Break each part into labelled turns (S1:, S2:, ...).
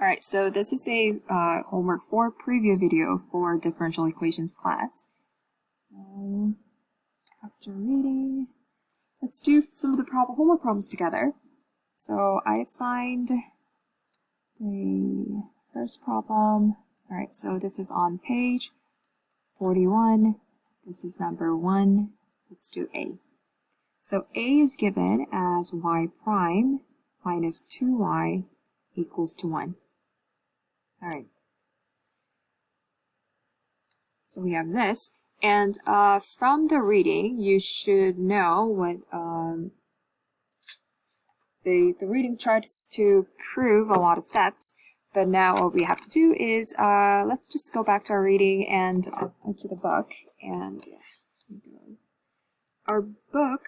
S1: Alright, so this is a homework 4 preview video for differential equations class. So, after reading, let's do some of the homework problems together. So I assigned the first problem. Alright, so this is on page 41. This is number 1. Let's do A. So A is given as y prime minus 2y equals to 1. All right. So we have this, and from the reading, you should know what the reading tries to prove a lot of steps. But now what we have to do is let's just go back to our reading and to the book. And our book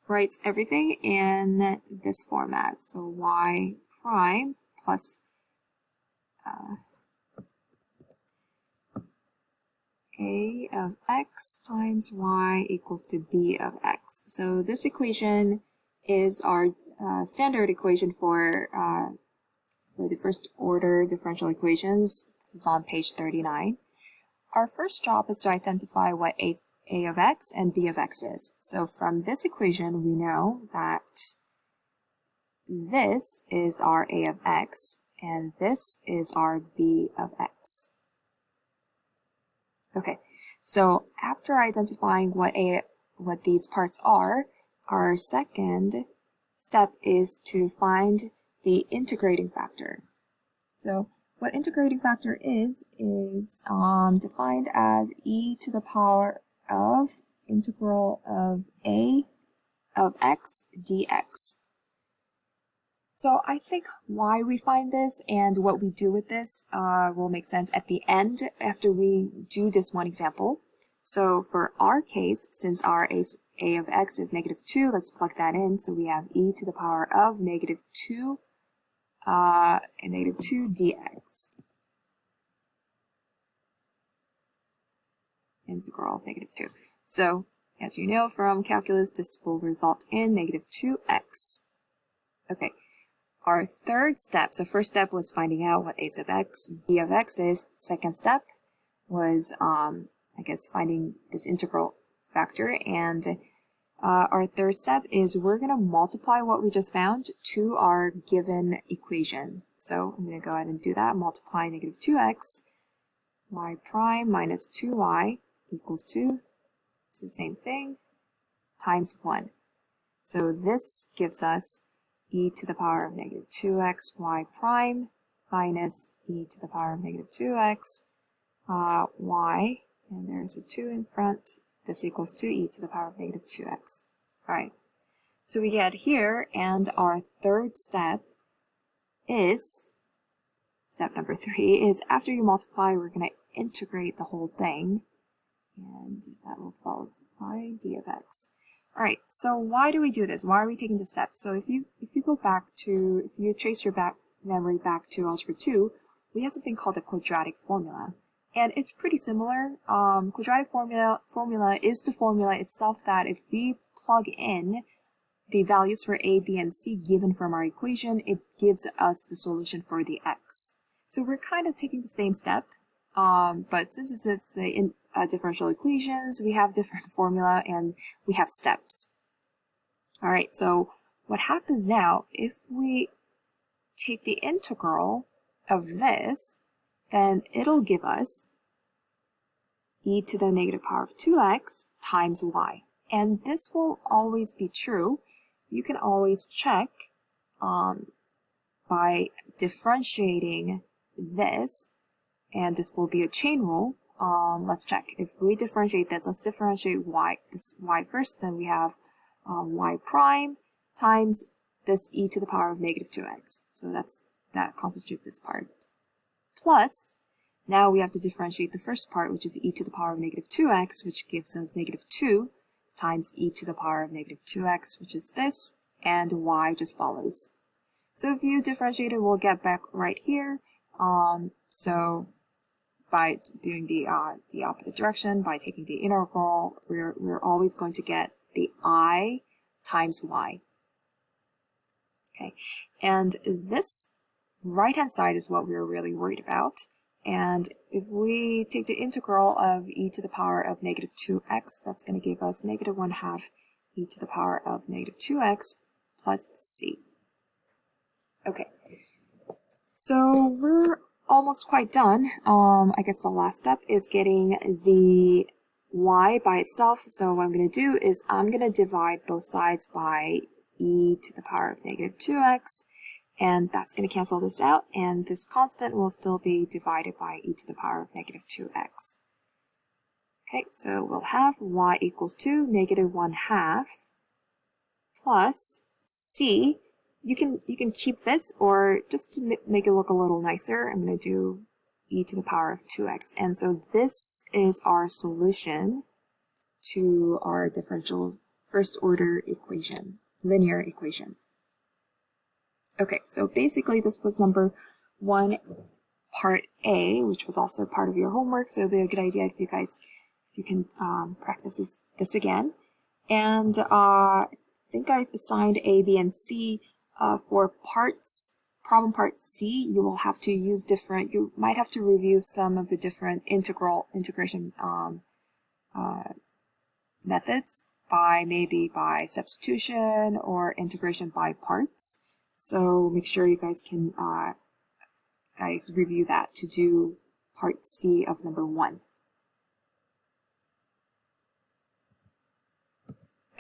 S1: writes everything in this format. So y prime plus a of x times y equals to b of x. So this equation is our standard equation for the first order differential equations. This is on page 39. Our first job is to identify what a of x and b of x is. So from this equation, we know that this is our a of x and this is our b of x. Okay, so after identifying what these parts are, our second step is to find the integrating factor. So what integrating factor is defined as e to the power of integral of a of x dx. So I think why we find this and what we do with this will make sense at the end after we do this one example. So for our case, since our a of x is -2, let's plug that in. So we have e to the power of -2 and -2 dx. Integral of -2. So as you know from calculus, this will result in -2x. Okay. Our third step, so first step was finding out what a of x, b of x is. Second step was, I guess, finding this integral factor. And our third step is we're going to multiply what we just found to our given equation. So I'm going to go ahead and do that. Multiply -2x, y prime minus 2y equals 2. It's the same thing, times 1. So this gives us e to the power of -2x y prime minus e to the power of -2x y, and there's a 2 in front. This equals 2e to the power of -2x. All right, so we get here, and our third step is, step number 3, is after you multiply, we're going to integrate the whole thing, and that will follow by d of x. All right, so why do we do this? Why are we taking this step? So if you trace your memory back to algebra 2, we have something called the quadratic formula. And it's pretty similar. Quadratic formula is the formula itself that if we plug in the values for a, b, and c given from our equation, it gives us the solution for the x. So we're kind of taking the same step, but since it's the differential equations, we have different formula and we have steps. All right, so what happens now, if we take the integral of this, then it'll give us e to the negative power of 2x times y. And this will always be true. You can always check by differentiating this, and this will be a chain rule. Let's check. If we differentiate this, let's differentiate this y first, then we have y prime times this e to the power of -2x. So that constitutes this part. Plus, now we have to differentiate the first part, which is e to the power of -2x, which gives us -2 times e to the power of -2x, which is this, and y just follows. So if you differentiate it, we'll get back right here. So by doing the opposite direction, by taking the integral, we're always going to get the I times y. Okay, and this right-hand side is what we're really worried about. And if we take the integral of e to the power of negative 2x, that's going to give us negative 1/2 e to the power of negative 2x plus c. Okay, so we're almost quite done. I guess the last step is getting the y by itself. So what I'm going to do is I'm going to divide both sides by e to the power of negative 2x. And that's going to cancel this out, and this constant will still be divided by e to the power of negative 2x. Okay, so we'll have y equals to negative 1/2 plus c. You can keep this, or just to make it look a little nicer, I'm going to do e to the power of 2x. And so this is our solution to our differential first order equation, linear equation. Okay, so basically this was number 1, part A, which was also part of your homework, so it'd be a good idea if you can practice this again. And I think I assigned A, B, and C for problem part C. You will have to use you might have to review some of the different integration methods maybe by substitution or integration by parts. So make sure you guys can review that to do part C of number 1.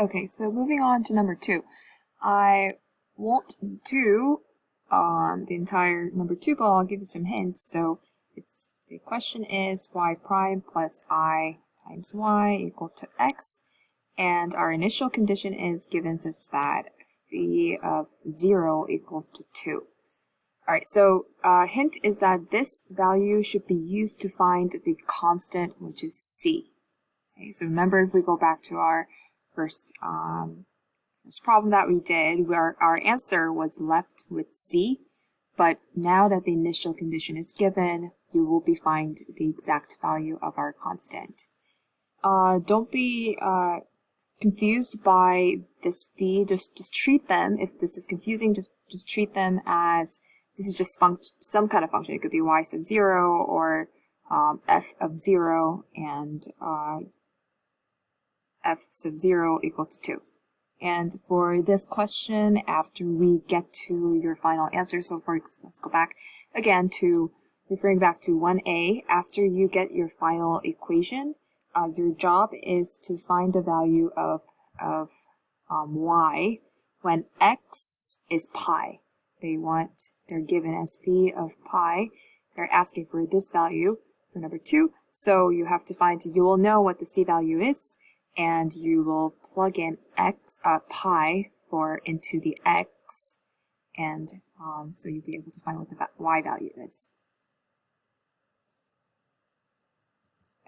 S1: Okay, so moving on to number 2. I won't do the entire number 2, but I'll give you some hints. So the question is y prime plus I times y equals to x, and our initial condition is given such that phi of 0 equals to 2. Alright, so hint is that this value should be used to find the constant, which is c. Okay, so remember, if we go back to our first problem that we did, where our answer was left with c, but now that the initial condition is given, you will find the exact value of our constant. Don't be confused by this phi. Just treat them, if this is confusing, just treat them as this is just some kind of function. It could be y sub 0 or f of 0 and f sub 0 equals to 2. And for this question, after we get to your final answer, so let's go back again to referring back to 1a. After you get your final equation, your job is to find the value of y when x is pi. They're given as phi of pi. They're asking for this value for number 2. So you will know what the c value is, and you will plug in pi into the x, and so you'll be able to find what the y value is.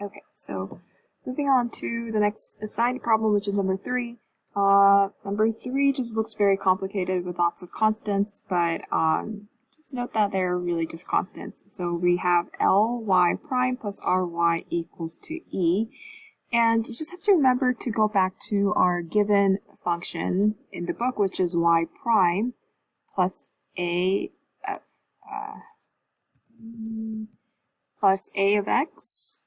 S1: Okay, so moving on to the next assigned problem, which is number 3. Number 3 just looks very complicated with lots of constants, but just note that they're really just constants. So we have Ly prime plus Ry equals to E. And you just have to remember to go back to our given function in the book, which is y prime plus a of x,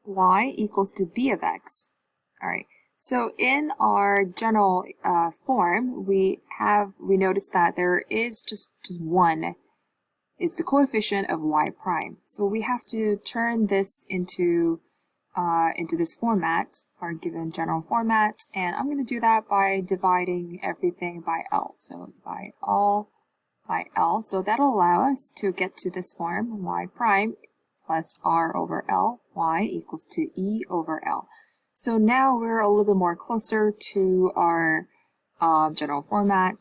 S1: y equals to b of x. All right. So in our general form, we notice that there is just one. It's the coefficient of y prime. So we have to turn this into this format, our given general format, and I'm going to do that by dividing everything by L. So divide all by L. So that'll allow us to get to this form, y prime plus R over L, y equals to E over L. So now we're a little bit more closer to our general formula.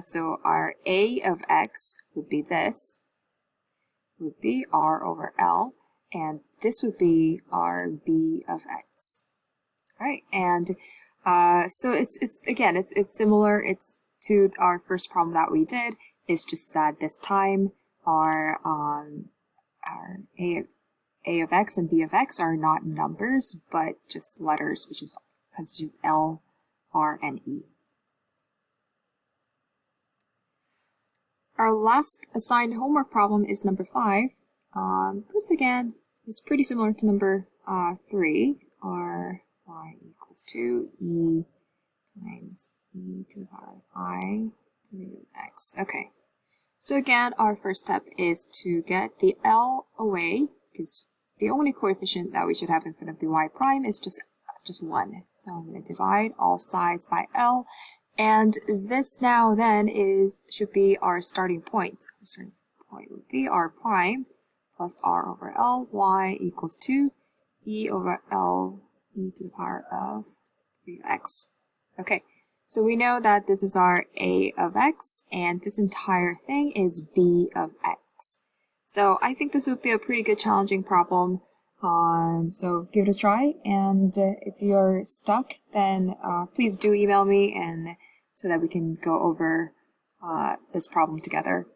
S1: So our A of x would be this, would be R over L, and this would be our B of x. All right, and so it's similar. It's to our first problem that we did. It's just that this time our A of x and B of x are not numbers, but just letters, which constitutes L, R, and E. Our last assigned homework problem is number 5. This again is pretty similar to number 3, or y equals 2 e times e to the power of I to the negative x. Okay, so again, our first step is to get the L away, because the only coefficient that we should have in front of the y prime is just 1. So I'm going to divide all sides by L, and this now then should be our starting point. Our starting point would be r prime plus r over L, y equals 2 e over L e to the power of 3x. Okay, so we know that this is our a of x, and this entire thing is b of x. So I think this would be a pretty good challenging problem. So give it a try, and if you're stuck, then please do email me, and so that we can go over this problem together.